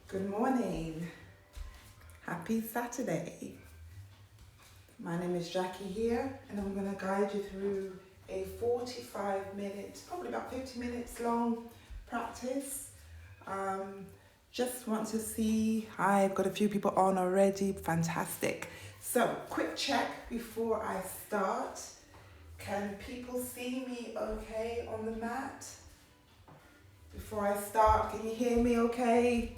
Good morning. Happy Saturday. My name is Jackie here, and I'm going to guide you through a 45 minutes, probably about 50 minutes long practice. Just want to see, hi, I've got a few people on already, fantastic. So, quick check before I start. Can people see me okay on the mat? Before I start, can you hear me okay?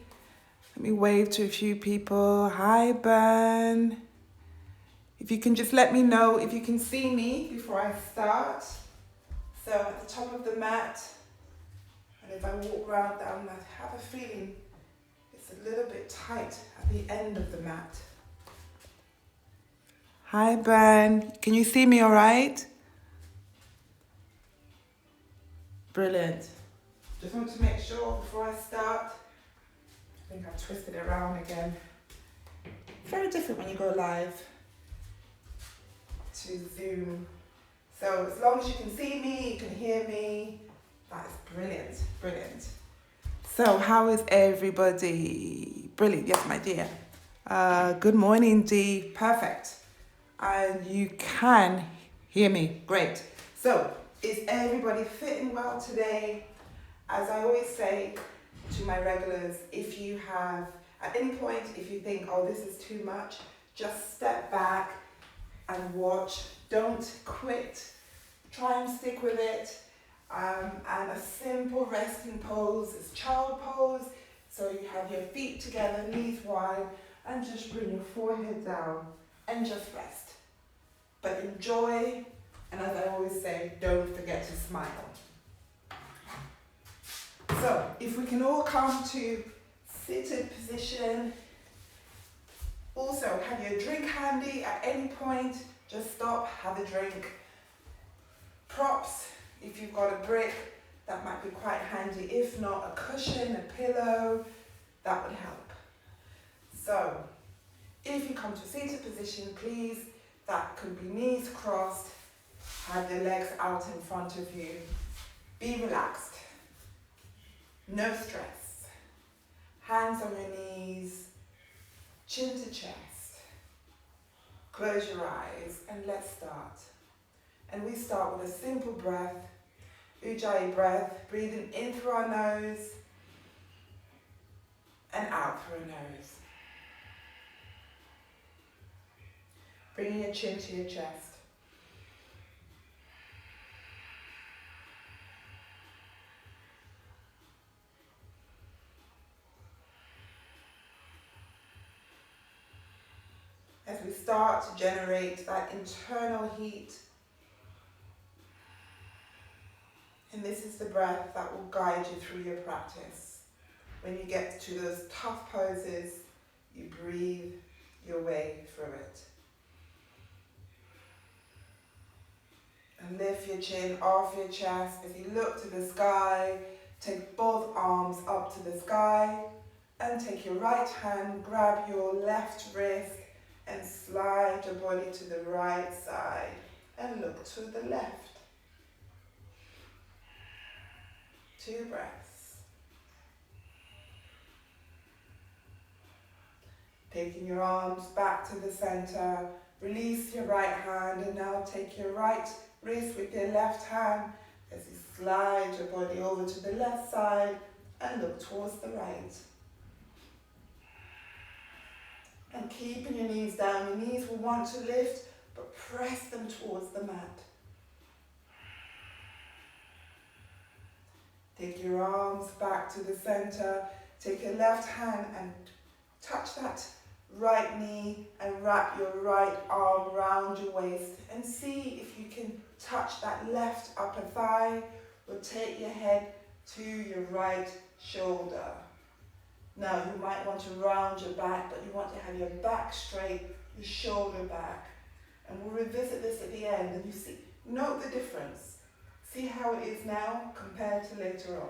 Let me wave to a few people. Hi, Ben. If you can just let me know if you can see me before I start. So at the top of the mat, and if I walk around down, I have a feeling it's a little bit tight at the end of the mat. Hi, Ben. Can you see me all right? Brilliant. Just want to make sure before I start. I think I've twisted it around again. Very different when you go live to Zoom. So as long as you can see me, you can hear me, that's brilliant, brilliant. So how is everybody? Brilliant, yes my dear. Good morning Dee, perfect. And you can hear me, great. So is everybody fitting well today? As I always say to my regulars, if you have, at any point, if you think, oh this is too much, just step back and watch, don't quit, try and stick with it. And a simple resting pose is child pose. So you have your feet together, knees wide, and just bring your forehead down and just rest. But enjoy, and as I always say, don't forget to smile. So if we can all come to seated position. Also, have your drink handy at any point. Just stop, have a drink. Props, if you've got a brick, that might be quite handy. If not, a cushion, a pillow, that would help. So, if you come to a seated position, please, that could be knees crossed, have your legs out in front of you. Be relaxed. No stress. Hands on your knees. Chin to chest. Close your eyes and let's start. And we start with a simple breath, Ujjayi breath, breathing in through our nose and out through our nose. Bringing your chin to your chest. As we start to generate that internal heat. And this is the breath that will guide you through your practice. When you get to those tough poses, you breathe your way through it. And lift your chin off your chest. As you look to the sky, take both arms up to the sky and take your right hand, grab your left wrist and slide your body to the right side and look to the left. 2 breaths. Taking your arms back to the center, release your right hand and now take your right wrist with your left hand as you slide your body over to the left side and look towards the right. And keeping your knees down, your knees will want to lift, but press them towards the mat. Take your arms back to the center, take your left hand and touch that right knee and wrap your right arm around your waist and see if you can touch that left upper thigh. Rotate your head to your right shoulder. Now you might want to round your back, but you want to have your back straight, your shoulder back. And we'll revisit this at the end and you see, note the difference. See how it is now compared to later on.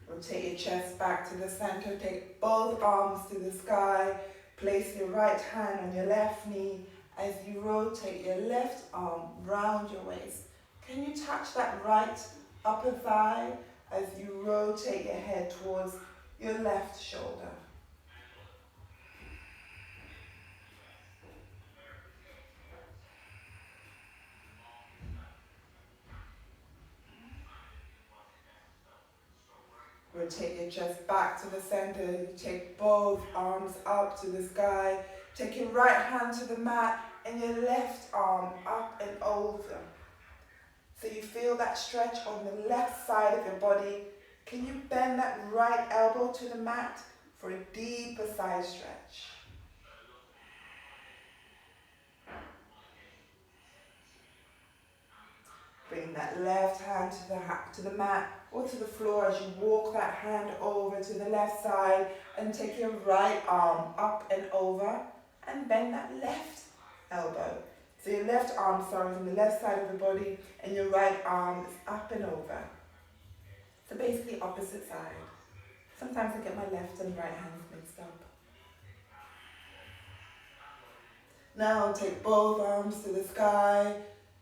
Rotate your chest back to the center, take both arms to the sky, place your right hand on your left knee as you rotate your left arm round your waist. Can you touch that right upper thigh as you rotate your head towards your left shoulder? Rotate your chest back to the center. You take both arms up to the sky. Take your right hand to the mat and your left arm up and over. So you feel that stretch on the left side of your body. Can you bend that right elbow to the mat for a deeper side stretch? Bring that left hand to the mat or to the floor as you walk that hand over to the left side, and take your right arm up and over and bend that left elbow. So your left arm, from the left side of the body, and your right arm is up and over. So basically opposite side. Sometimes I get my left and right hands mixed up. Now take both arms to the sky.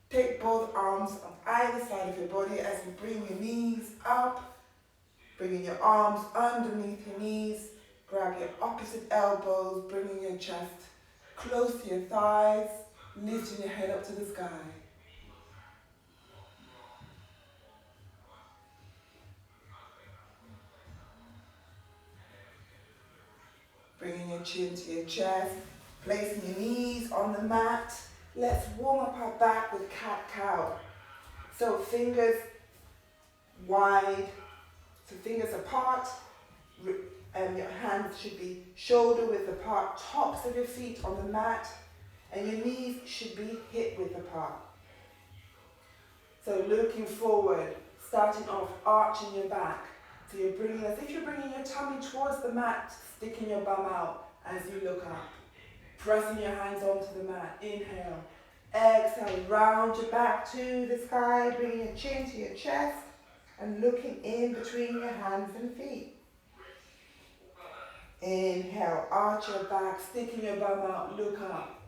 Take both arms on either side of your body as you bring your knees up, bringing your arms underneath your knees. Grab your opposite elbows, bringing your chest close to your thighs, lifting your head up to the sky. Bringing your chin to your chest, placing your knees on the mat. Let's warm up our back with cat-cow. So fingers wide, so fingers apart, and your hands should be shoulder width apart, tops of your feet on the mat, and your knees should be hip width apart. So looking forward, starting off, arching your back. So you're bringing, as if you're bringing your tummy towards the mat, sticking your bum out as you look up. Pressing your hands onto the mat. Inhale. Exhale, round your back to the sky, bringing your chin to your chest and looking in between your hands and feet. Inhale, arch your back, sticking your bum out, look up.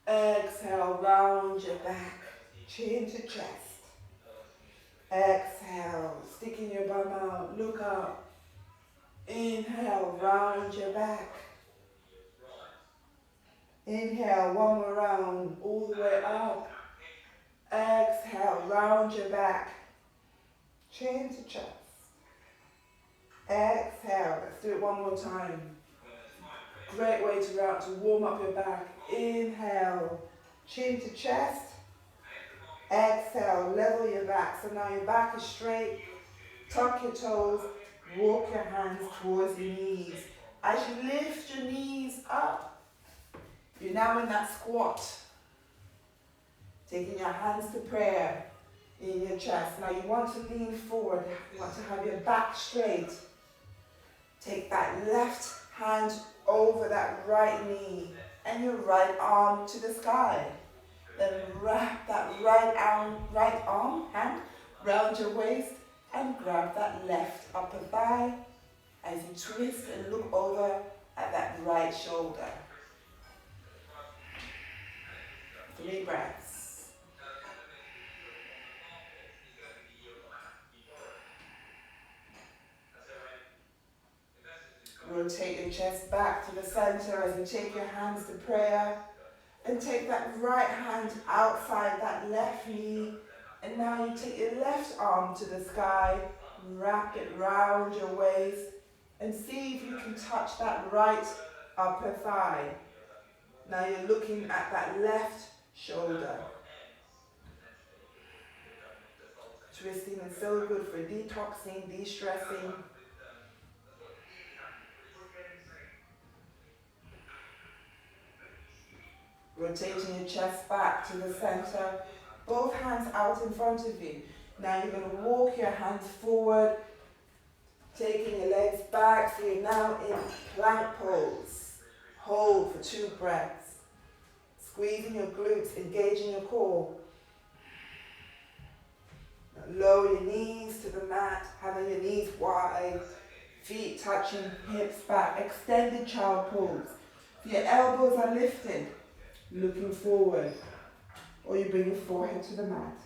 Exhale, round your back, chin to chest. Exhale, sticking your bum out, look up. Inhale, round your back. Inhale, one more round, all the way up. Exhale, round your back, chin to chest. Exhale, let's do it one more time. Great way to warm up your back. Inhale, chin to chest. Exhale, level your back. So now your back is straight. Tuck your toes, walk your hands towards your knees. As you lift your knees up, you're now in that squat. Taking your hands to prayer in your chest. Now you want to lean forward. You want to have your back straight. Take that left hand over that right knee and your right arm to the sky. Then wrap that right arm hand round your waist and grab that left upper thigh as you twist and look over at that right shoulder. 3 breaths. Rotate your chest back to the center as you take your hands to prayer. And take that right hand outside that left knee. And now you take your left arm to the sky, wrap it round your waist, and see if you can touch that right upper thigh. Now you're looking at that left shoulder. Twisting is so good for detoxing, de-stressing. Rotating your chest back to the center, both hands out in front of you. Now you're going to walk your hands forward, taking your legs back, so you're now in plank pose. Hold for 2 breaths. Squeezing your glutes, engaging your core. Now lower your knees to the mat, having your knees wide, feet touching hips back, extended child pose. So your elbows are lifted. Looking forward. or you bring your forehead to the mat.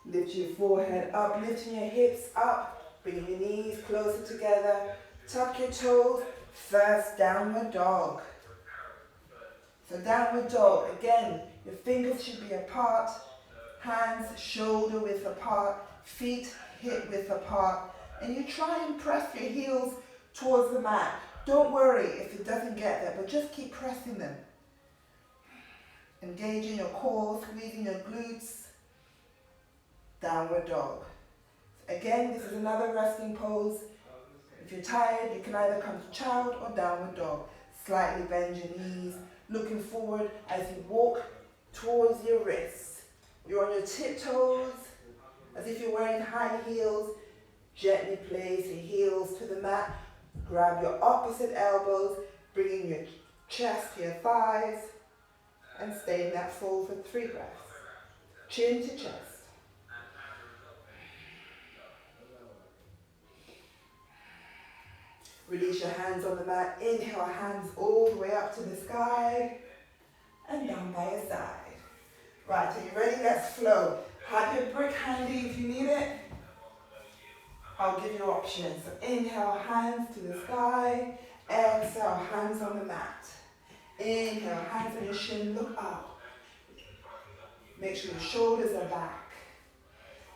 Lift your forehead up, lifting your hips up, bring your knees closer together, tuck your toes, first downward dog. So downward dog, again, your fingers should be apart, hands shoulder width apart, feet hip width apart, and you try and press your heels towards the mat. Don't worry if it doesn't get there, but just keep pressing them. Engaging your core, squeezing your glutes. Downward dog. Again, this is another resting pose. If you're tired, you can either come to child or downward dog. Slightly bend your knees, looking forward as you walk towards your wrists. You're on your tiptoes, as if you're wearing high heels. Gently place your heels to the mat. Grab your opposite elbows, bringing your chest to your thighs, and stay in that fold for 3 breaths. Chin to chest. Release your hands on the mat. Inhale, hands all the way up to the sky and down by your side. Right, are you ready? Let's flow. Have your brick handy if you need it. I'll give you options. So inhale, hands to the sky. Exhale, hands on the mat. Inhale, hands on your shin, look up. Make sure your shoulders are back.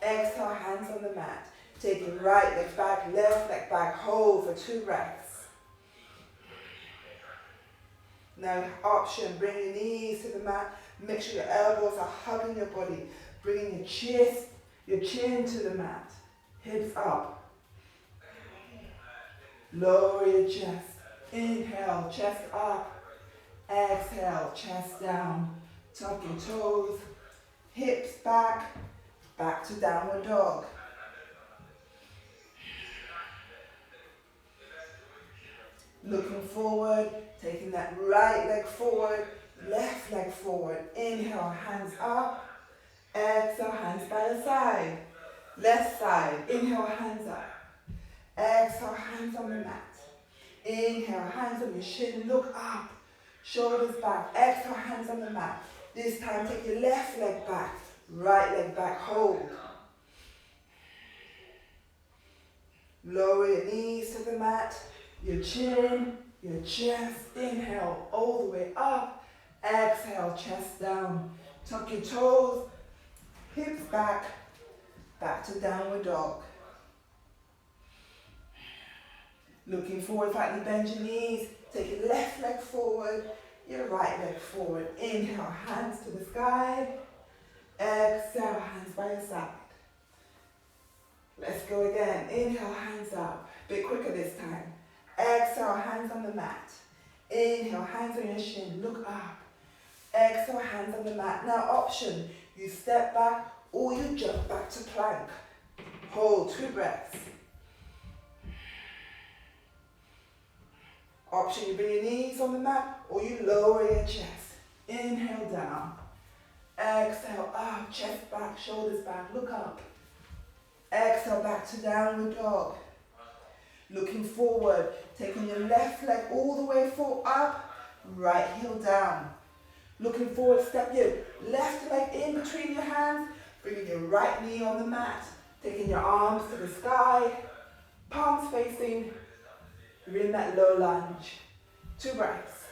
Exhale, hands on the mat. Take your right leg back, left leg back, hold for 2 breaths. Now option, bring your knees to the mat. Make sure your elbows are hugging your body. Bringing your chest, your chin to the mat. Hips up. Lower your chest. Inhale, chest up. Exhale, chest down. Tuck your toes. Hips back. Back to downward dog. Looking forward, taking that right leg forward, left leg forward. Inhale, hands up. Exhale, hands by the side. Left side, inhale, hands up. Exhale, hands on the mat. Inhale, hands on your shin, look up. Shoulders back, exhale, hands on the mat. This time, take your left leg back, right leg back, hold. Lower your knees to the mat. Your chin, your chest, inhale all the way up, exhale, chest down. Tuck your toes, hips back, back to downward dog. Looking forward, slightly bend your knees, take your left leg forward, your right leg forward. Inhale, hands to the sky, exhale, hands by your side. Let's go again, inhale, hands up, a bit quicker this time. Exhale, hands on the mat. Inhale, hands on your shin, look up. Exhale, hands on the mat. Now option, you step back or you jump back to plank. Hold 2 breaths. Option, you bring your knees on the mat or you lower your chest. Inhale down. Exhale up, chest back, shoulders back, look up. Exhale, back to downward dog. Looking forward, taking your left leg all the way forward up, right heel down. Looking forward, step your left leg in between your hands, bringing your right knee on the mat, taking your arms to the sky, palms facing, you're in that low lunge. 2 breaths.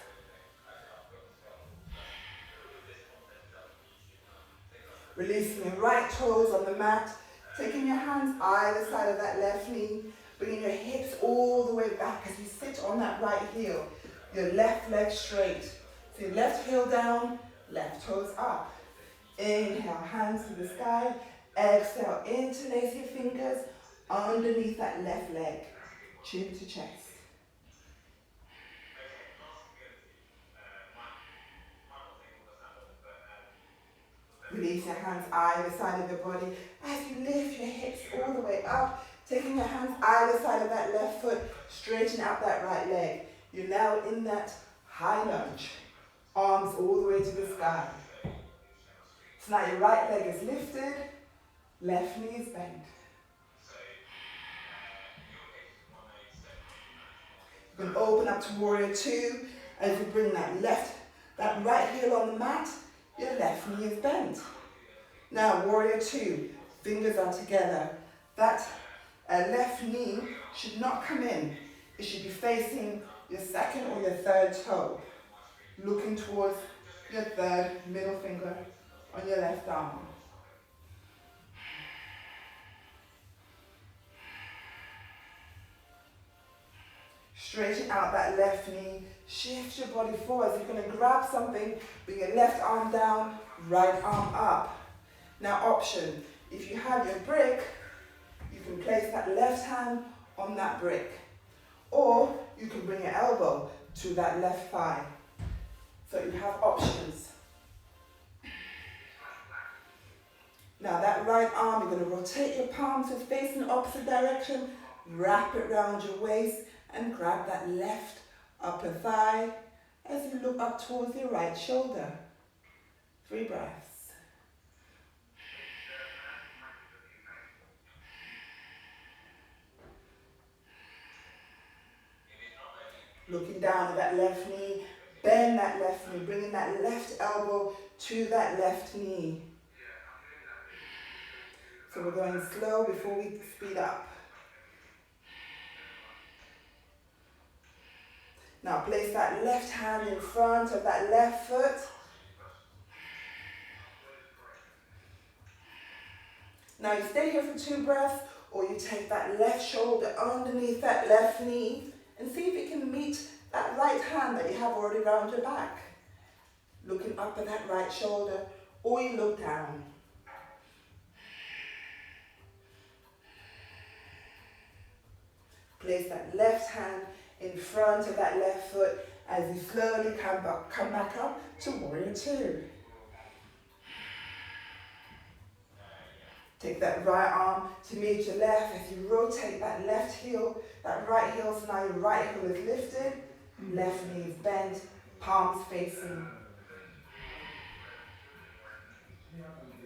Releasing your right toes on the mat, taking your hands either side of that left knee, bringing your hips all the way back as you sit on that right heel. Your left leg straight. So your left heel down, left toes up. Inhale, hands to the sky. Exhale, interlace your fingers underneath that left leg. Chin to chest. Release your hands either side of your body as you lift your hips all the way up. Taking your hands either side of that left foot, straighten out that right leg. You're now in that high lunge. Arms all the way to the sky. So now your right leg is lifted, left knee is bent. You can open up to warrior 2 As you bring that right heel on the mat, your left knee is bent. Now, warrior two, fingers are together. That left knee should not come in. It should be facing your second or your third toe, looking towards your third middle finger on your left arm. Straighten out that left knee, shift your body forward. So you're going to grab something, bring your left arm down, right arm up. Now option, if you have your brick, you can place that left hand on that brick. Or you can bring your elbow to that left thigh. So you have options. Now that right arm, you're going to rotate your palms to face in the opposite direction, wrap it around your waist, and grab that left upper thigh as you look up towards your right shoulder. 3 breaths. Looking down at that left knee, bend that left knee, bringing that left elbow to that left knee. So we're going slow before we speed up. Now place that left hand in front of that left foot. Now you stay here for 2 breaths, or you take that left shoulder underneath that left knee and see if you can meet that right hand that you have already around your back. Looking up at that right shoulder, or you look down. Place that left hand in front of that left foot as you slowly come back up to warrior two. Take that right arm to meet your left as you rotate that left heel, that right heel, so now your right heel is lifted, left knee is bent, palms facing.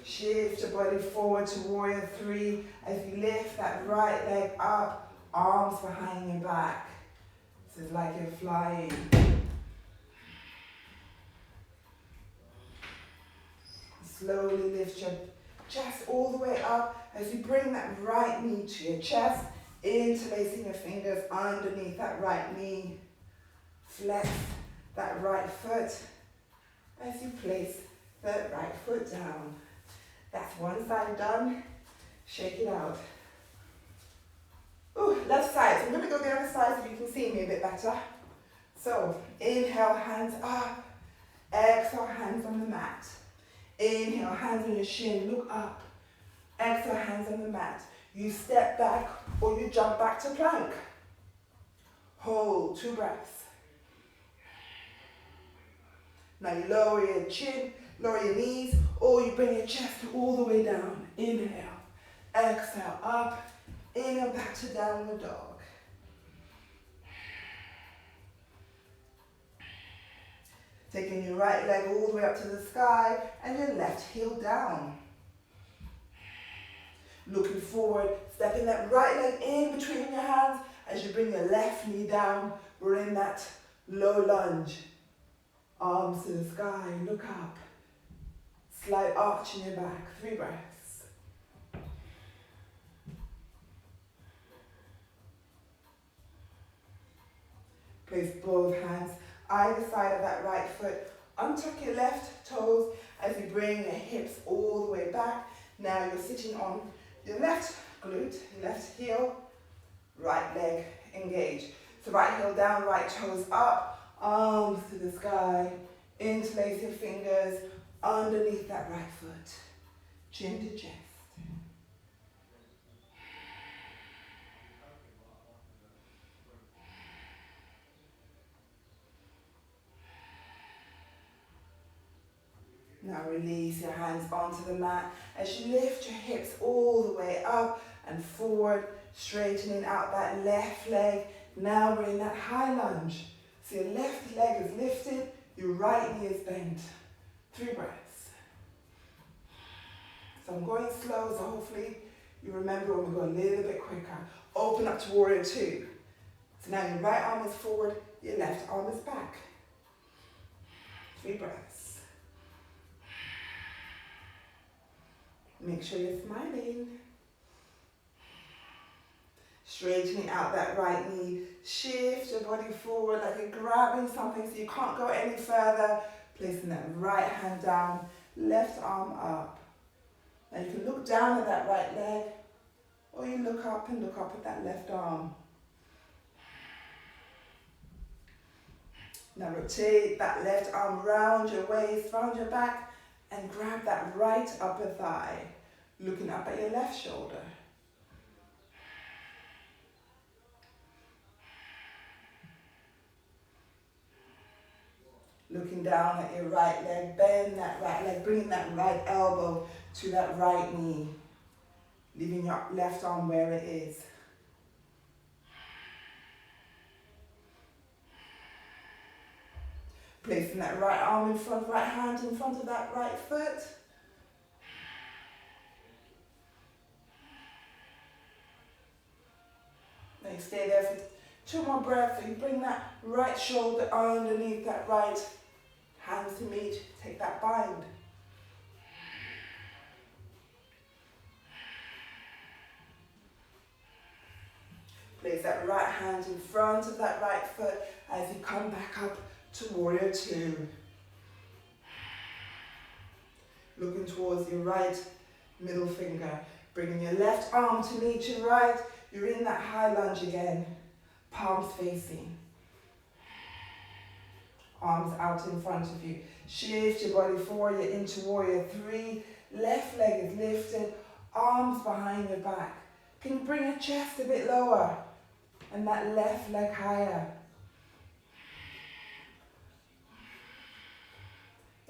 Shift your body forward to warrior three as you lift that right leg up, arms behind your back. This is like you're flying. Slowly lift your chest all the way up as you bring that right knee to your chest, interlacing your fingers underneath that right knee. Flex that right foot as you place that right foot down. That's one side done. Shake it out. Ooh, left side. So I'm going to go the other side so you can see me a bit better. So inhale, hands up. Exhale, hands on the mat. Inhale, hands on your shin, look up. Exhale, hands on the mat. You step back or you jump back to plank. Hold, 2 breaths. Now you lower your chin, lower your knees, or you bring your chest all the way down. Inhale, exhale, up. Inhale, back to downward dog. Taking your right leg all the way up to the sky and your left heel down. Looking forward, stepping that right leg in between your hands as you bring your left knee down. We're in that low lunge. Arms to the sky, look up. Slight arch in your back, 3 breaths. Place both hands either side of that right foot. Untuck your left toes as you bring your hips all the way back. Now you're sitting on your left glute, your left heel, right leg engaged. So right heel down, right toes up, arms to the sky. Interlace your fingers underneath that right foot. Chin to chest. Now release your hands onto the mat as you lift your hips all the way up and forward, straightening out that left leg. Now we're in that high lunge. So your left leg is lifted, your right knee is bent. 3 breaths. So I'm going slow, so hopefully you remember when we go a little bit quicker. Open up to warrior two. So now your right arm is forward, your left arm is back. 3 breaths. Make sure you're smiling. Straightening out that right knee. Shift your body forward like you're grabbing something so you can't go any further. Placing that right hand down, left arm up. Now you can look down at that right leg, or you look up at that left arm. Now rotate that left arm round your waist, round your back, and grab that right upper thigh, looking up at your left shoulder. Looking down at your right leg, bend that right leg, bring that right elbow to that right knee, leaving your left arm where it is. Placing that right arm in front, right hand in front of that right foot. Now you stay there for 2 more breaths. So you bring that right shoulder underneath that right hands to meet. Take that bind. Place that right hand in front of that right foot as you come back up to Warrior Two. Looking towards your right middle finger. Bringing your left arm to meet your right. You're in that high lunge again. Palms facing. Arms out in front of you. Shift your body forward. You're into Warrior Three. Left leg is lifted. Arms behind your back. Can you bring your chest a bit lower? And that left leg higher.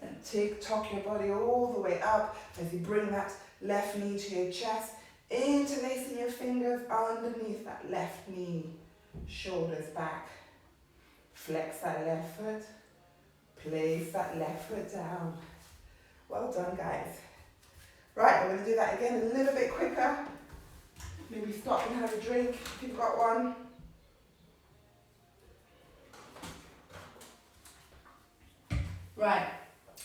And tuck your body all the way up as you bring that left knee to your chest. Interlacing your fingers underneath that left knee. Shoulders back. Flex that left foot. Place that left foot down. Well done, guys. Right, I'm going to do that again a little bit quicker. Maybe stop and have a drink if you've got one. Right,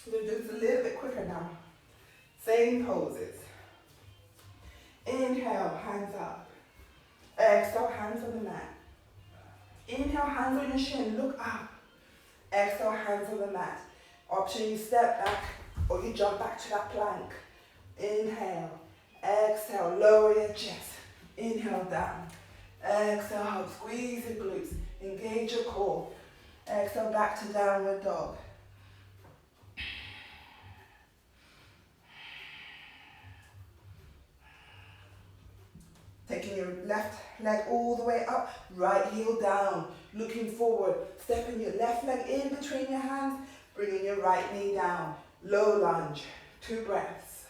I'm going to do this a little bit quicker now. Same poses. Inhale, hands up. Exhale, hands on the mat. Inhale, hands on your shin, look up. Exhale, hands on the mat. Option, you step back or you jump back to that plank. Inhale, exhale, lower your chest. Inhale, down. Exhale, up, squeeze your glutes. Engage your core. Exhale, back to downward dog. Taking your left leg all the way up, right heel down, looking forward, stepping your left leg in between your hands, bringing your right knee down, low lunge, 2 breaths.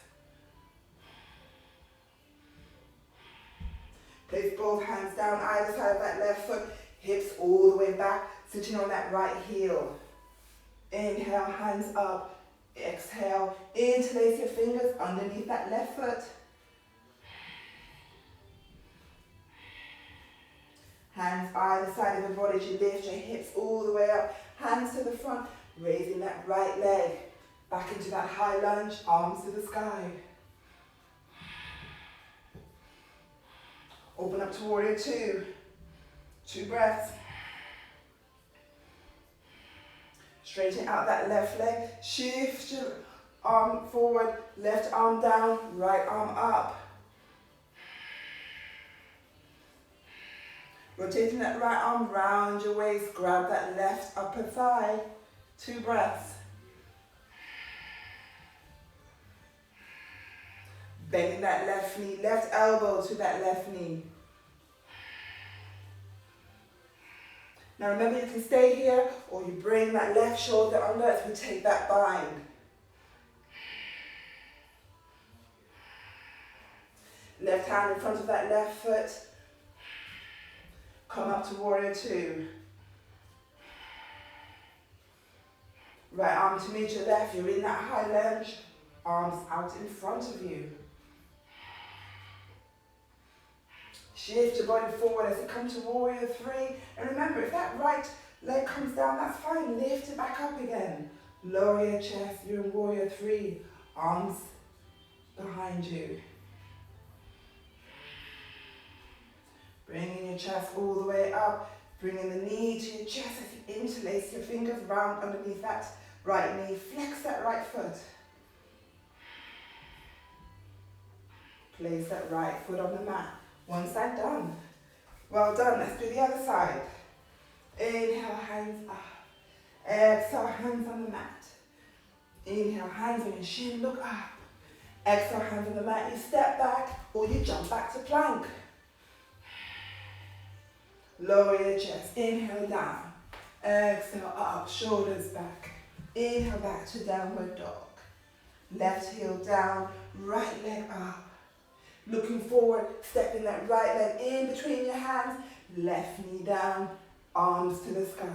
Place both hands down either side of that left foot, hips all the way back, sitting on that right heel. Inhale, hands up, exhale, interlace your fingers underneath that left foot. Hands either side of the body as you lift your hips all the way up. Hands to the front, raising that right leg. Back into that high lunge, arms to the sky. Open up to Warrior Two. 2 breaths. Straighten out that left leg. Shift your arm forward, left arm down, right arm up. Rotating that right arm round your waist, grab that left upper thigh. 2 breaths. Bending that left knee, left elbow to that left knee. Now remember, you can stay here or you bring that left shoulder under as we take that bind. Left hand in front of that left foot. Come up to Warrior Two. Right arm to meet your left. You're in that high lunge. Arms out in front of you. Shift your body forward as you come to Warrior Three. And remember, if that right leg comes down, that's fine. Lift it back up again. Lower your chest. You're in warrior three. Arms behind you. Bringing your chest all the way up. Bringing the knee to your chest as you interlace your fingers round underneath that right knee. Flex that right foot. Place that right foot on the mat. One side done. Well done. Let's do the other side. Inhale, hands up. Exhale, hands on the mat. Inhale, hands on your shin, look up. Exhale, hands on the mat. You step back or you jump back to plank. Lower your chest. Inhale, down. Exhale, up. Shoulders back. Inhale, back to downward dog. Left heel down. Right leg up. Looking forward, stepping that right leg in between your hands. Left knee down. Arms to the sky.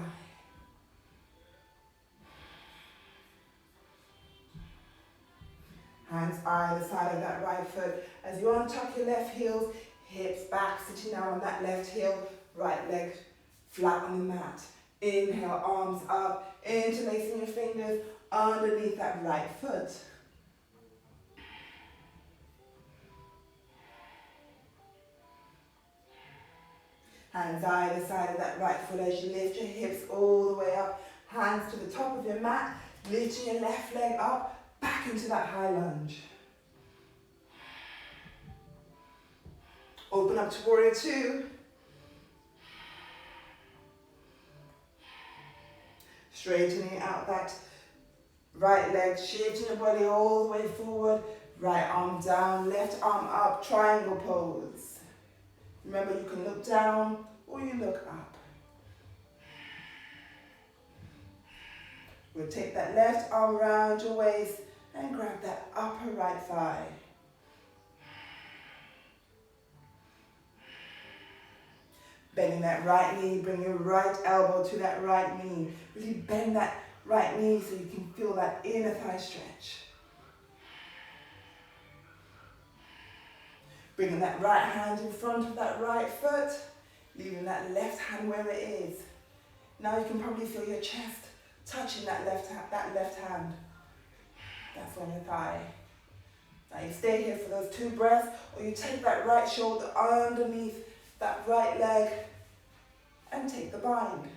Hands either side of that right foot. As you untuck your left heels, hips back, sitting down on that left heel, right leg flat on the mat. Inhale, arms up, interlacing your fingers underneath that right foot. Hands either side of that right foot as you lift your hips all the way up. Hands to the top of your mat, lifting your left leg up, back into that high lunge. Open up to warrior two. Straightening out that right leg, shifting your body all the way forward. Right arm down, left arm up, triangle pose. Remember, you can look down or you look up. We'll take that left arm around your waist and grab that upper right thigh. Bending that right knee, bring your right elbow to that right knee. Really bend that right knee so you can feel that inner thigh stretch. Bringing that right hand in front of that right foot, leaving that left hand where it is. Now you can probably feel your chest touching that left hand. That's on your thigh. Now you stay here for those 2 breaths, or you take that right shoulder underneath that right leg and take the bind.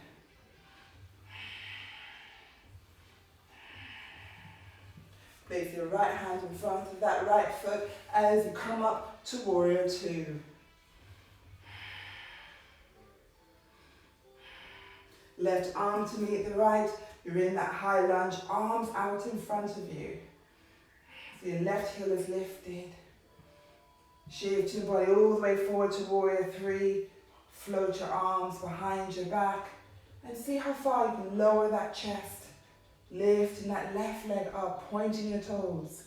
Place your right hand in front of that right foot as you come up to warrior two. Left arm to meet the right. You're in that high lunge, arms out in front of you. So your left heel is lifted. Shift your body all the way forward to warrior three. Float your arms behind your back and see how far you can lower that chest. Lifting that left leg up, pointing your toes.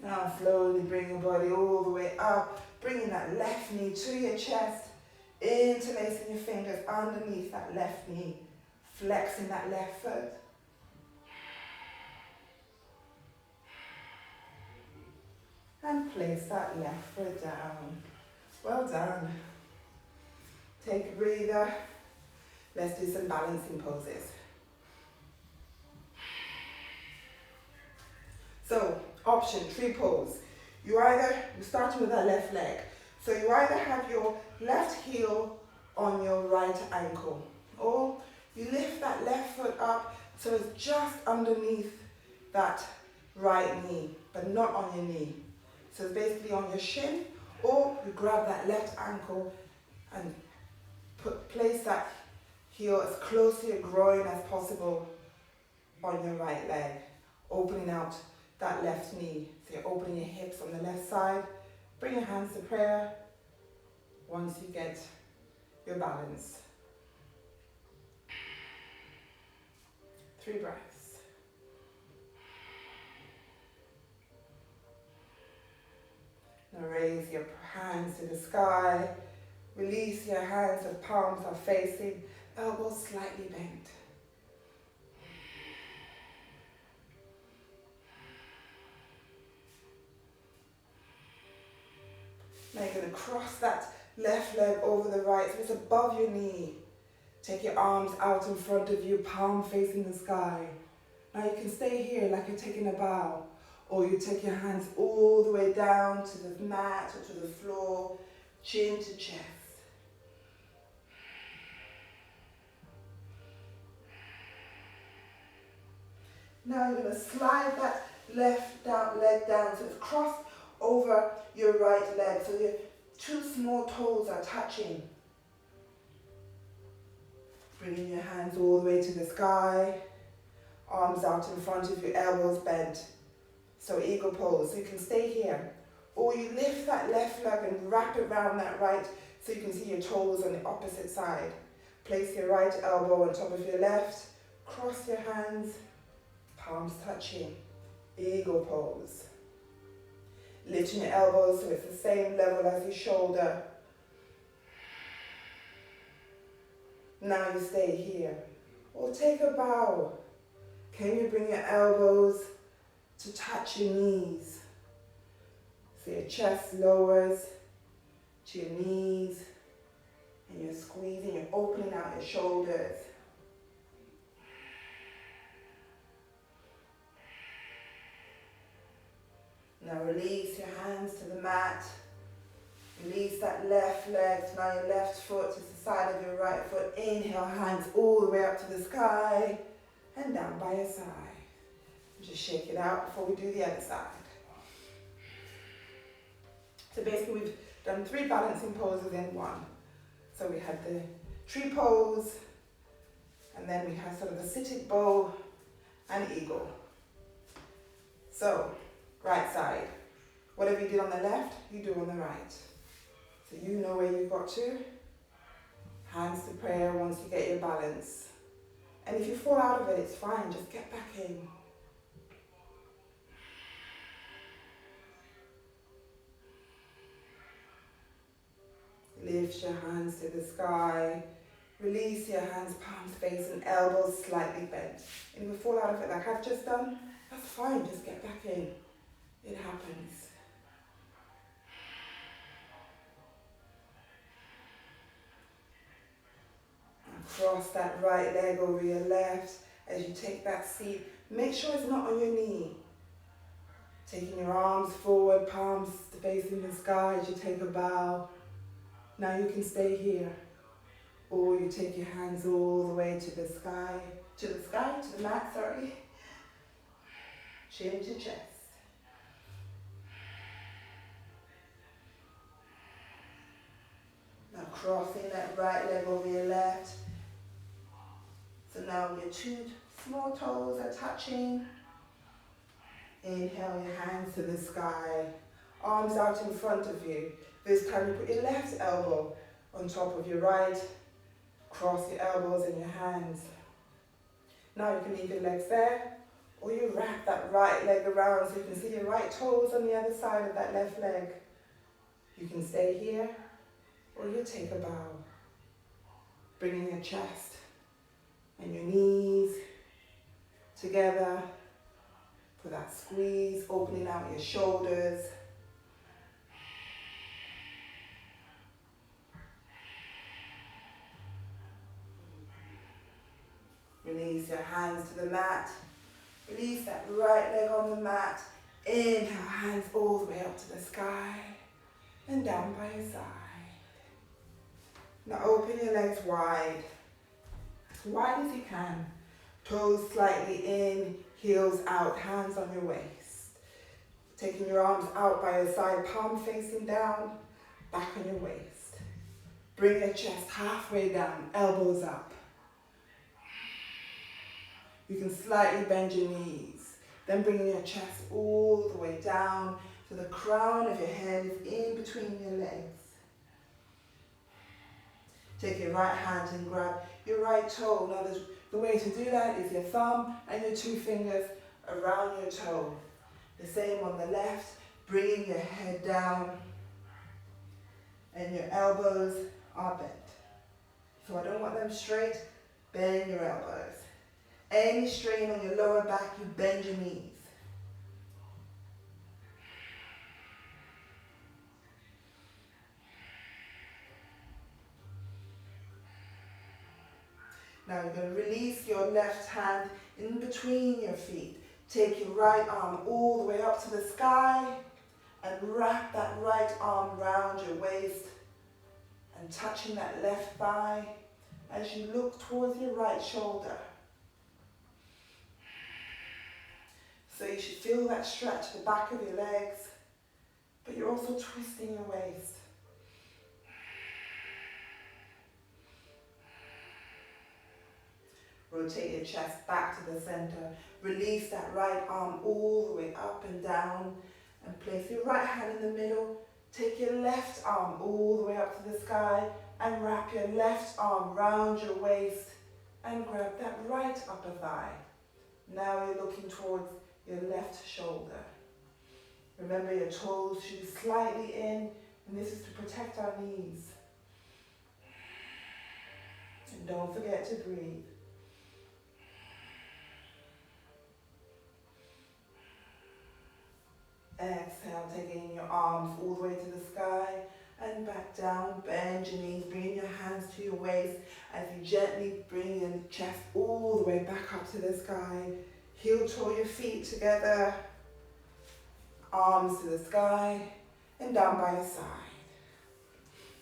Now slowly bring your body all the way up, bringing that left knee to your chest, interlacing your fingers underneath that left knee, flexing that left foot. And place that left foot down. Well done. Take a breather. Let's do some balancing poses. So, option, tree pose. You're starting with that left leg. So you either have your left heel on your right ankle, or you lift that left foot up so it's just underneath that right knee, but not on your knee. So it's basically on your shin, or you grab that left ankle and place that heel as close to your groin as possible on your right leg, opening out that left knee. So you're opening your hips on the left side. Bring your hands to prayer once you get your balance. 3 breaths. Now raise your hands to the sky. Release your hands, the palms are facing, elbows slightly bent. Now you're going to cross that left leg over the right, so it's above your knee. Take your arms out in front of you, palm facing the sky. Now you can stay here like you're taking a bow, or you take your hands all the way down to the mat or to the floor, chin to chest. Now you're going to slide that left leg down so it's crossed over your right leg, so your two small toes are touching. Bringing your hands all the way to the sky, arms out in front of you, elbows bent. So eagle pose, so you can stay here. Or you lift that left leg and wrap it around that right so you can see your toes on the opposite side. Place your right elbow on top of your left, cross your hands, palms touching, eagle pose. Lifting your elbows so it's the same level as your shoulder. Now you stay here. Or take a bow. Can you bring your elbows to touch your knees? So your chest lowers to your knees and you're squeezing, you're opening out your shoulders. Now release your hands to the mat. Release that left leg. Now your left foot is the side of your right foot. Inhale, hands all the way up to the sky and down by your side. Just shake it out before we do the other side. So basically we've done 3 balancing poses in one. So we had the tree pose, and then we had sort of the seated bow and eagle. So, right side. Whatever you did on the left, you do on the right. So you know where you got to. Hands to prayer once you get your balance. And if you fall out of it, it's fine, just get back in. Lift your hands to the sky. Release your hands, palms facing, elbows slightly bent. And if you fall out of it like I've just done, that's fine, just get back in. It happens. And cross that right leg over your left as you take that seat. Make sure it's not on your knee. Taking your arms forward, palms facing the sky as you take a bow. Now you can stay here. Or you take your hands all the way to the mat, sorry. Chin to chest. Now crossing that right leg over your left. So now your 2 small toes are touching. Inhale your hands to the sky. Arms out in front of you. This time you put your left elbow on top of your right. Cross your elbows and your hands. Now you can leave your legs there, or you wrap that right leg around so you can see your right toes on the other side of that left leg. You can stay here, or you take a bow. Bringing your chest and your knees together for that squeeze, opening out your shoulders. Release your hands to the mat. Release that right leg on the mat. Inhale, hands all the way up to the sky and down by your side. Now open your legs wide as you can. Toes slightly in, heels out, hands on your waist. Taking your arms out by your side, palm facing down, back on your waist. Bring your chest halfway down, elbows up. You can slightly bend your knees, then bringing your chest all the way down so the crown of your head is in between your legs. Take your right hand and grab your right toe. Now the way to do that is your thumb and your 2 fingers around your toe. The same on the left, bringing your head down and your elbows are bent. So I don't want them straight, bend your elbows. Any strain on your lower back, you bend your knees. Now you're going to release your left hand in between your feet. Take your right arm all the way up to the sky and wrap that right arm round your waist and touching that left thigh as you look towards your right shoulder. So you should feel that stretch at the back of your legs, but you're also twisting your waist. Rotate your chest back to the center. Release that right arm all the way up and down and place your right hand in the middle. Take your left arm all the way up to the sky and wrap your left arm round your waist and grab that right upper thigh. Now you're looking towards your left shoulder. Remember, your toes should be slightly in, and this is to protect our knees. And don't forget to breathe. Exhale, taking your arms all the way to the sky and back down. Bend your knees, bring your hands to your waist as you gently bring your chest all the way back up to the sky. Heel toe your feet together, arms to the sky and down by your side.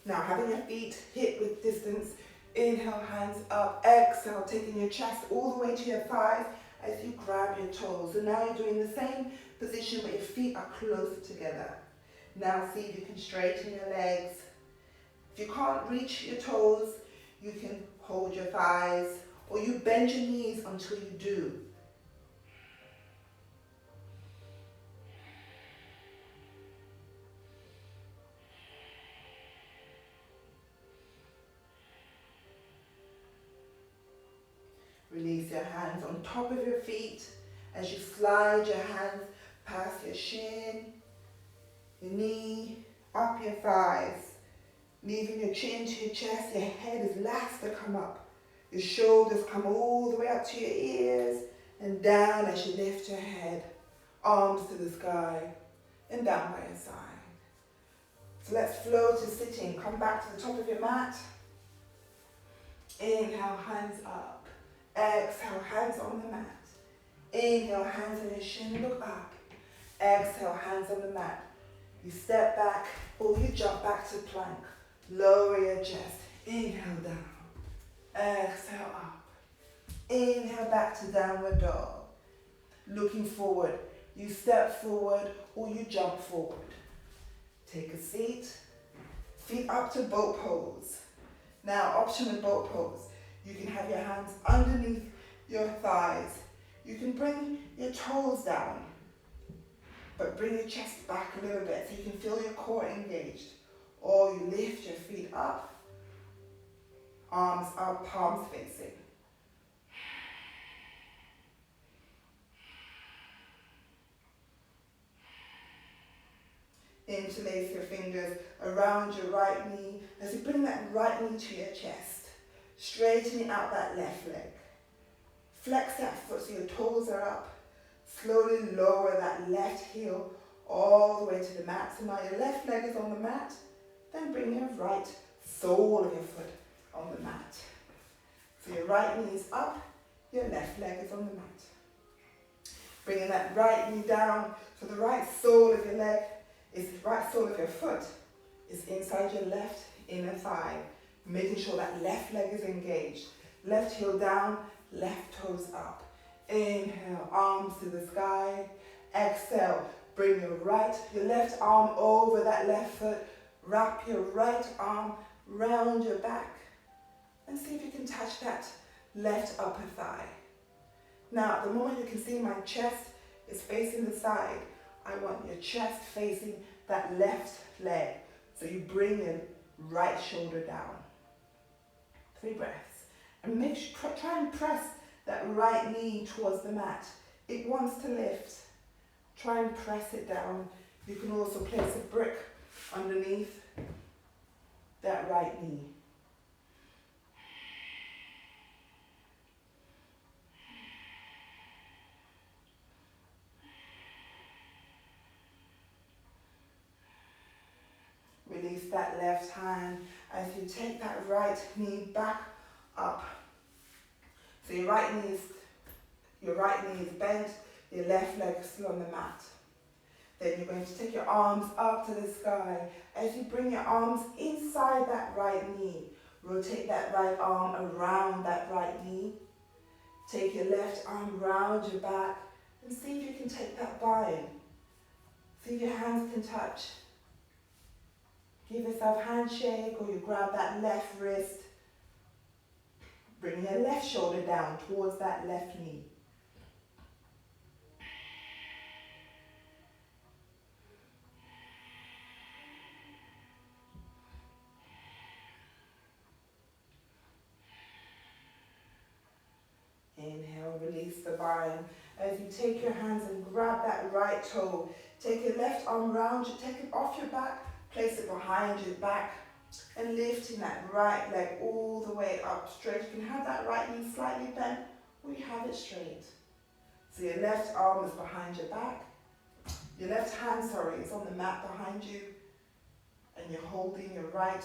Now having your feet hip width distance, inhale, hands up. Exhale, taking your chest all the way to your thighs as you grab your toes. So now you're doing the same position but your feet are closer together. Now see if you can straighten your legs. If you can't reach your toes, you can hold your thighs or you bend your knees until you do. Release your hands on top of your feet as you slide your hands past your shin, your knee, up your thighs, leaving your chin to your chest. Your head is last to come up. Your shoulders come all the way up to your ears and down as you lift your head, arms to the sky and down by your side. So let's flow to sitting. Come back to the top of your mat. Inhale, hands up. Exhale, hands on the mat. Inhale, hands on your shin, look up. Exhale, hands on the mat. You step back or you jump back to plank. Lower your chest. Inhale down. Exhale up. Inhale back to downward dog. Looking forward. You step forward or you jump forward. Take a seat. Feet up to boat pose. Now, option with boat pose. You can have your hands underneath your thighs. You can bring your toes down, but bring your chest back a little bit so you can feel your core engaged. Or you lift your feet up, arms up, palms facing. Interlace your fingers around your right knee as you bring that right knee to your chest. Straightening out that left leg. Flex that foot so your toes are up. Slowly lower that left heel all the way to the mat. So now your left leg is on the mat. Then bring your right sole of your foot on the mat. So your right knee is up, your left leg is on the mat. Bringing that right knee down so the right sole of your leg is the right sole of your foot is inside your left inner thigh. Making sure that left leg is engaged. Left heel down, left toes up. Inhale, arms to the sky. Exhale, bring your left arm over that left foot. Wrap your right arm round your back. And see if you can touch that left upper thigh. Now, at the moment you can see my chest is facing the side. I want your chest facing that left leg. So you bring your right shoulder down. 3 breaths. And try and press that right knee towards the mat. It wants to lift. Try and press it down. You can also place a brick underneath that right knee. Release that left hand as you take that right knee back up So your right knee is bent, your left leg is still on the mat. Then you're going to take your arms up to the sky. As you bring your arms inside that right knee, rotate that right arm around that right knee. Take your left arm round your back and see if you can take that bind. See if your hands can touch. Give yourself a handshake, or you grab that left wrist. Bring your left shoulder down towards that left knee. Inhale, release the bind. As you take your hands and grab that right toe, take your left arm round you, take it off your back, place it behind your back, and lifting that right leg all the way up straight. You can have that right knee slightly bent, or you have it straight. So your left arm is behind your back, your left hand, is on the mat behind you, and you're holding your right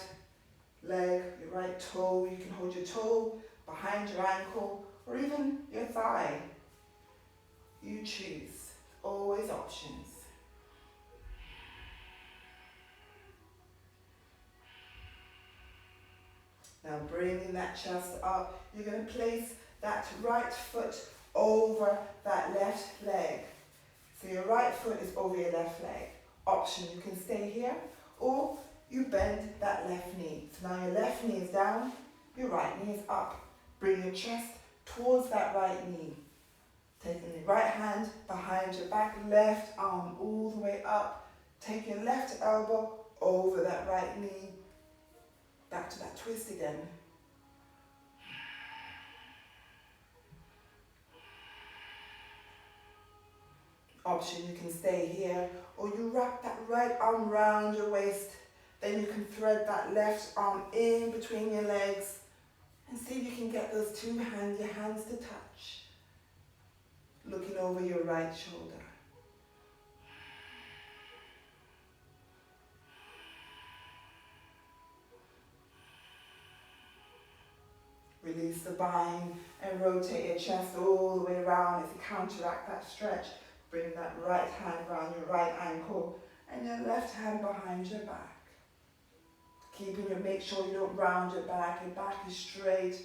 leg, your right toe. You can hold your toe behind your ankle, or even your thigh. You choose. Always options. Now bringing that chest up, you're going to place that right foot over that left leg. So your right foot is over your left leg. Option, you can stay here, or you bend that left knee. So now your left knee is down, your right knee is up. Bring your chest towards that right knee. Taking the right hand behind your back, left arm all the way up. Take your left elbow over that right knee. Back to that twist again. Option, you can stay here, or you wrap that right arm round your waist. Then you can thread that left arm in between your legs and see if you can get those your hands to touch. Looking over your right shoulder. Release the bind and rotate your chest all the way around as you counteract that stretch. Bring that right hand around your right ankle and your left hand behind your back. Make sure you don't round your back is straight as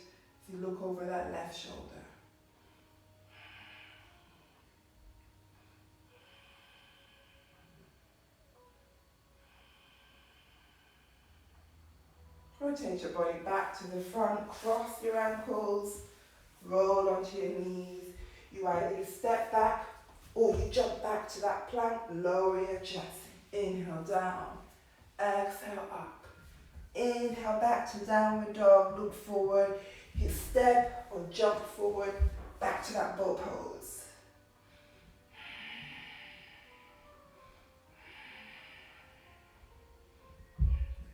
you look over that left shoulder. Rotate your body back to the front, cross your ankles, roll onto your knees. You either step back or you jump back to that plank, lower your chest. Inhale down, exhale up. Inhale back to downward dog, look forward. You step or jump forward, back to that bow pose.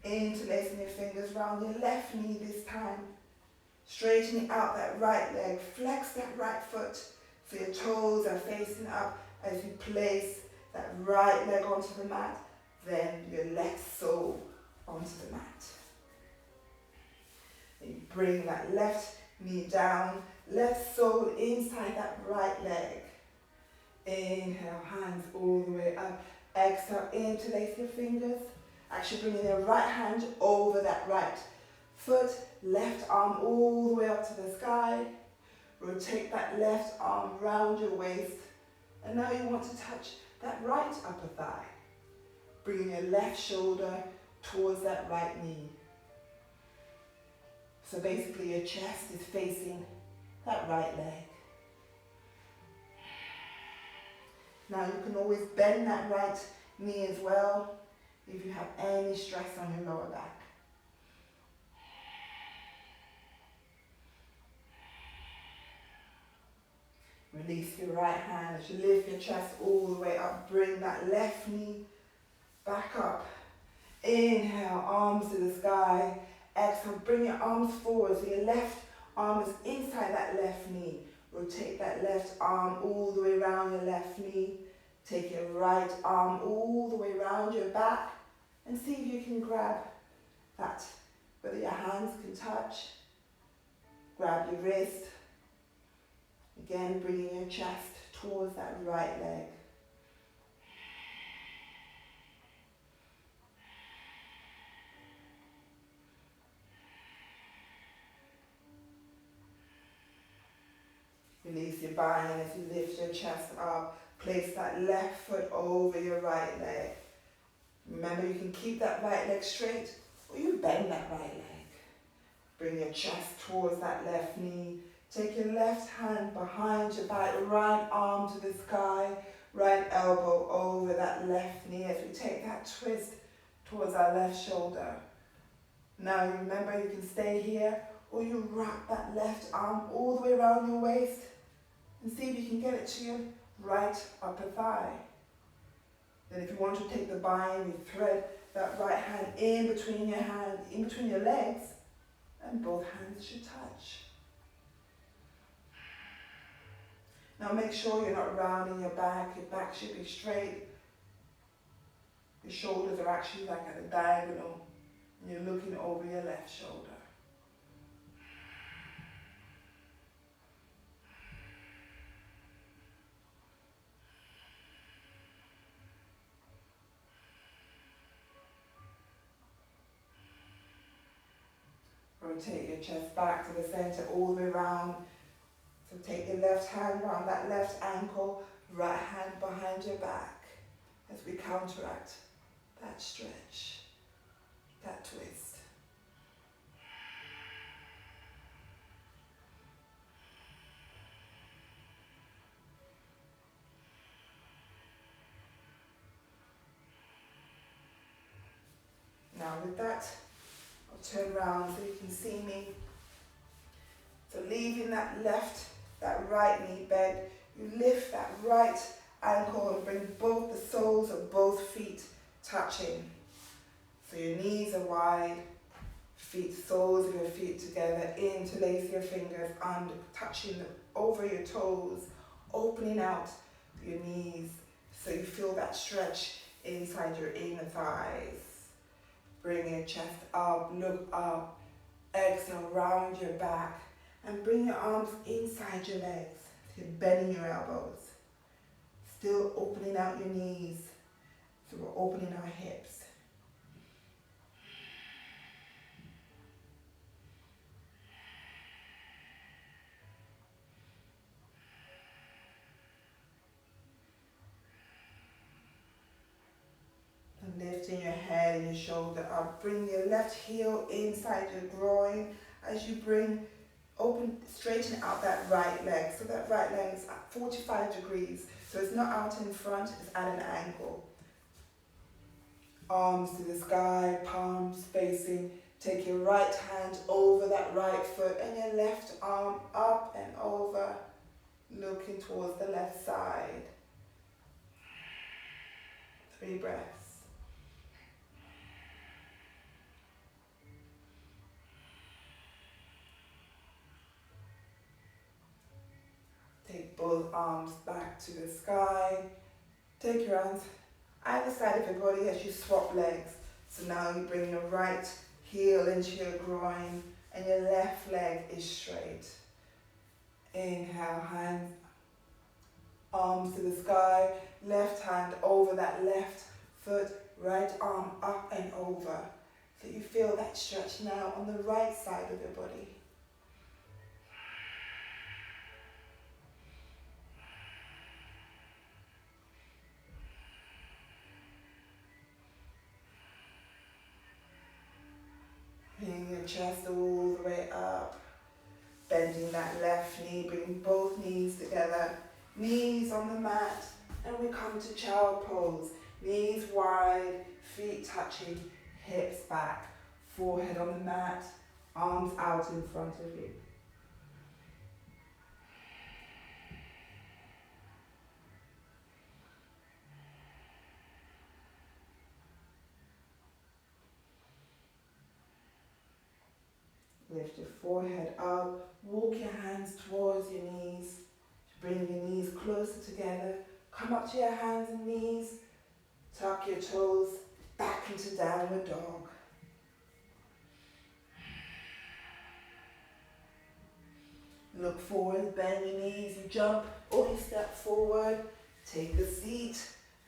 Interlacing your fingers around your left knee this time. Straightening out that right leg, flex that right foot so your toes are facing up as you place that right leg onto the mat, then your left sole onto the mat. And you bring that left knee down, left sole inside that right leg. Inhale, hands all the way up. Exhale, interlace your fingers. Actually bringing your right hand over that right foot, left arm all the way up to the sky. Rotate that left arm round your waist. And now you want to touch that right upper thigh. Bringing your left shoulder towards that right knee. So basically your chest is facing that right leg. Now you can always bend that right knee as well if you have any stress on your lower back. Release your right hand as you lift your chest all the way up. Bring that left knee back up. Inhale, arms to the sky. Exhale, bring your arms forward so your left arm is inside that left knee. Rotate that left arm all the way around your left knee. Take your right arm all the way around your back and see if you can grab that, whether your hands can touch. Grab your wrist Again, bringing your chest towards that right leg. Release your bind as you lift your chest up. Place that left foot over your right leg. Remember, you can keep that right leg straight or you bend that right leg. Bring your chest towards that left knee. Take your left hand behind your back, right arm to the sky, right elbow over that left knee as we take that twist towards our left shoulder. Now remember, you can stay here or you wrap that left arm all the way around your waist and see if you can get it to your right upper thigh. Then if you want to take the bind, you thread that right hand in between your legs, and both hands should touch. Now make sure you're not rounding your back should be straight. Your shoulders are actually like at a diagonal, and you're looking over your left shoulder. Rotate your chest back to the center all the way around. So take your left hand around that left ankle, right hand behind your back as we counteract that stretch, that twist. Now with that, I'll turn around so you can see me. So leaving that right knee bent, you lift that right ankle and bring both the soles of both feet touching. So your knees are wide, soles of your feet together, interlace your fingers under, touching over your toes, opening out your knees so you feel that stretch inside your inner thighs. Bring your chest up, look up, exhale, round your back, and bring your arms inside your legs. You're bending your elbows. Still opening out your knees. So we're opening our hips. And lifting your head and your shoulder up. Bring your left heel inside your groin as you straighten out that right leg. So that right leg is at 45 degrees. So it's not out in front, it's at an angle. Arms to the sky, palms facing. Take your right hand over that right foot and your left arm up and over, looking towards the left side. 3 breaths. Take both arms back to the sky. Take your hands either side of your body as you swap legs. So now you bring your right heel into your groin and your left leg is straight. Inhale, hands, arms to the sky, left hand over that left foot, right arm up and over. So you feel that stretch now on the right side of your body. Bring your chest all the way up, bending that left knee, bring both knees together, knees on the mat, and we come to child pose. Knees wide, feet touching, hips back, forehead on the mat, arms out in front of you. Lift your forehead up, walk your hands towards your knees, bring your knees closer together, come up to your hands and knees, tuck your toes back into downward dog. Look forward, bend your knees, you jump or you step forward. Take the seat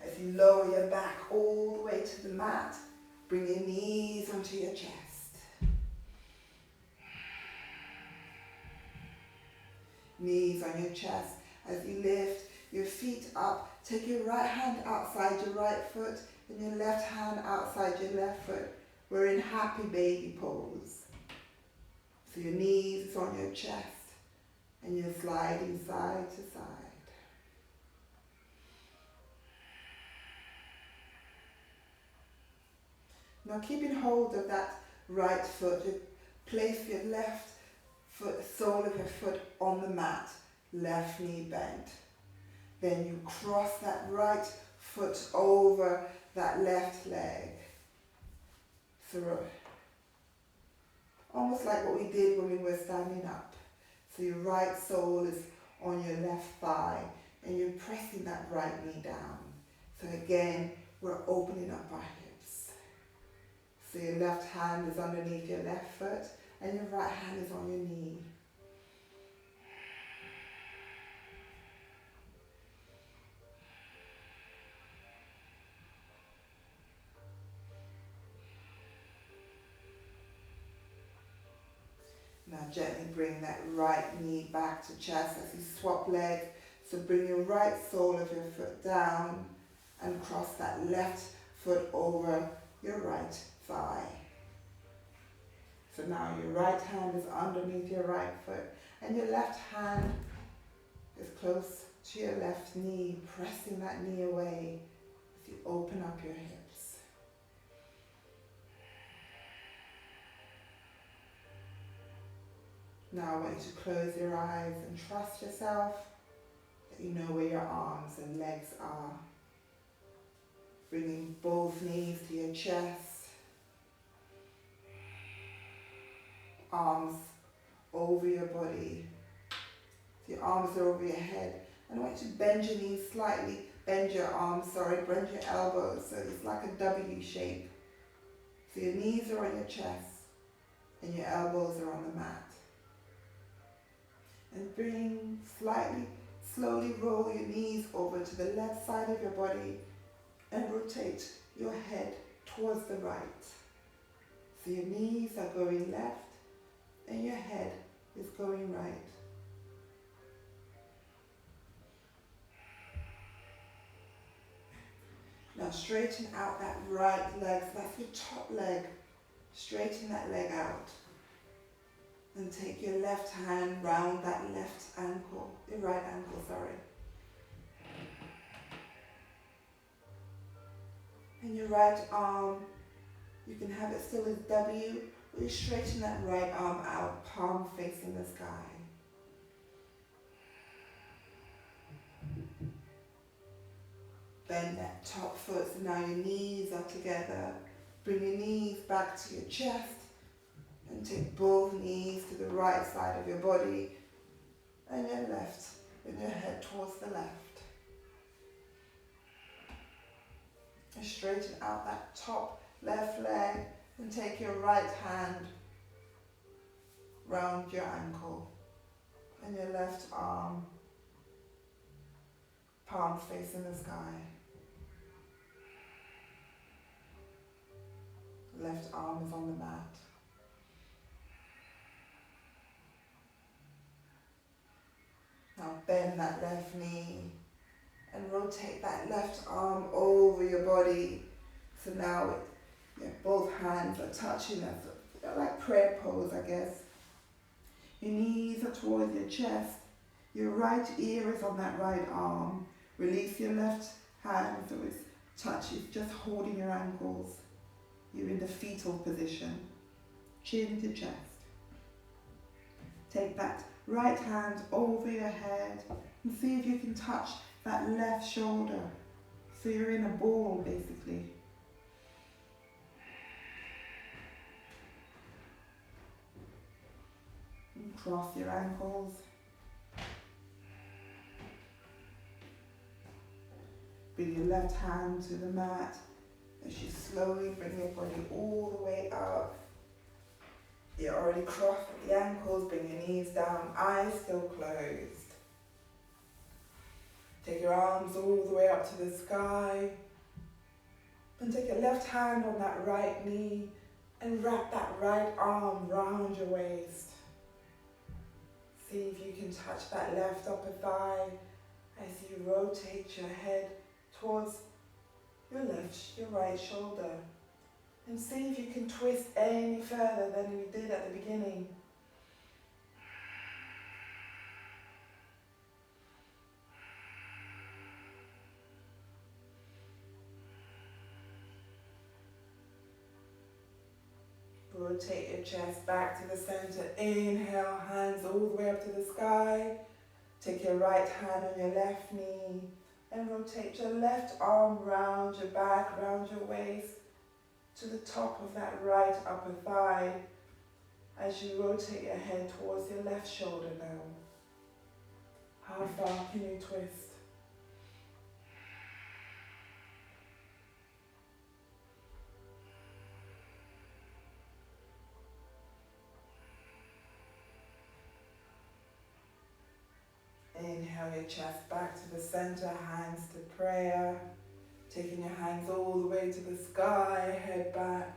as you lower your back all the way to the mat. Bring your knees onto your chest. Knees on your chest as you lift your feet up. Take your right hand outside your right foot and your left hand outside your left foot. We're in happy baby pose. So your knees is on your chest and you're sliding side to side. Now keeping hold of that right foot, you place your left foot, sole of your foot on the mat, left knee bent. Then you cross that right foot over that left leg. Through. Almost like what we did when we were standing up. So your right sole is on your left thigh and you're pressing that right knee down. So again, we're opening up our hips. So your left hand is underneath your left foot and your right hand is on your knee. Now gently bring that right knee back to chest as you swap legs. So bring your right sole of your foot down and cross that left foot over your right thigh. So now your right hand is underneath your right foot and your left hand is close to your left knee, pressing that knee away as you open up your hips. Now I want you to close your eyes and trust yourself that you know where your arms and legs are. Bringing both knees to your chest. Arms over your body. Your arms are over your head. And I want you to bend your knees slightly. Bend your bend your elbows so it's like a W shape. So your knees are on your chest and your elbows are on the mat. And slowly roll your knees over to the left side of your body and rotate your head towards the right. So your knees are going left and your head is going right. Now straighten out that right leg, so that's your top leg. Straighten that leg out. And take your left hand round that left ankle, your right ankle, sorry. And your right arm, you can have it still as W, or you straighten that right arm out, palm facing the sky. Bend that top foot, so now your knees are together. Bring your knees back to your chest. And take both knees to the right side of your body and your left, and your head towards the left. And straighten out that top left leg and take your right hand round your ankle and your left arm, palm facing the sky. Left arm is on the mat. Now bend that left knee and rotate that left arm over your body. So now both hands are touching us, like prayer pose, I guess. Your knees are towards your chest. Your right ear is on that right arm. Release your left hand so it's touches, just holding your ankles. You're in the fetal position. Chin to chest. Take that right hand over your head and see if you can touch that left shoulder. So you're in a ball basically. And cross your ankles. Bring your left hand to the mat as you slowly bring your body all the way up. You're already crossed at the ankles, bring your knees down, eyes still closed. Take your arms all the way up to the sky. And take your left hand on that right knee and wrap that right arm round your waist. See if you can touch that left upper thigh as you rotate your head towards your right shoulder. And see if you can twist any further than you did at the beginning. Rotate your chest back to the center. Inhale, hands all the way up to the sky. Take your right hand on your left knee and rotate your left arm round your back, round your waist, to the top of that right upper thigh as you rotate your head towards your left shoulder now. How far can you twist? Inhale your chest back to the center, hands to prayer. Taking your hands all the way to the sky, head back.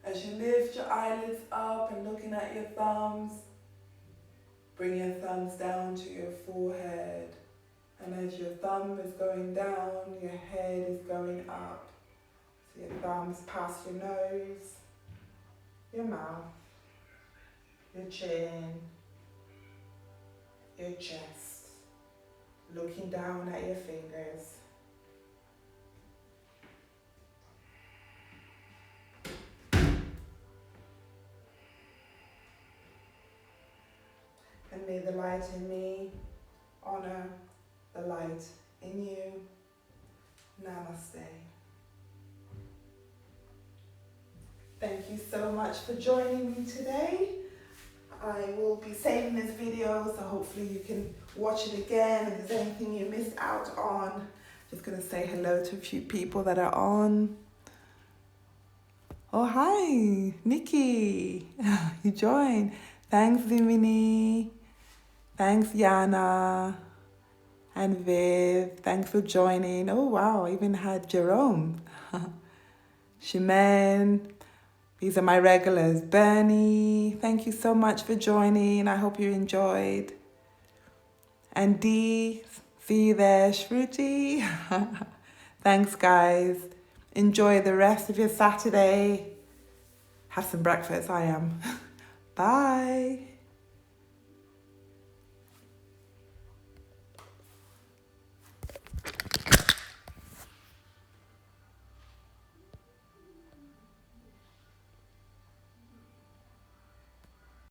As you lift your eyelids up and looking at your thumbs, bring your thumbs down to your forehead. And as your thumb is going down, your head is going up. So your thumbs past your nose, your mouth, your chin, your chest. Looking down at your fingers. And may the light in me honor the light in you. Namaste. Thank you so much for joining me today. I will be saving this video, so hopefully you can watch it again. If there's anything you missed out on, just gonna say hello to a few people that are on. Oh, hi, Nikki, you joined. Thanks, Vimini. Thanks, Yana and Viv. Thanks for joining. Oh, wow, I even had Jerome. Shimen. These are my regulars. Bernie, thank you so much for joining. I hope you enjoyed. And Dee, see you there. Shruti. Thanks, guys. Enjoy the rest of your Saturday. Have some breakfast, I am. Bye.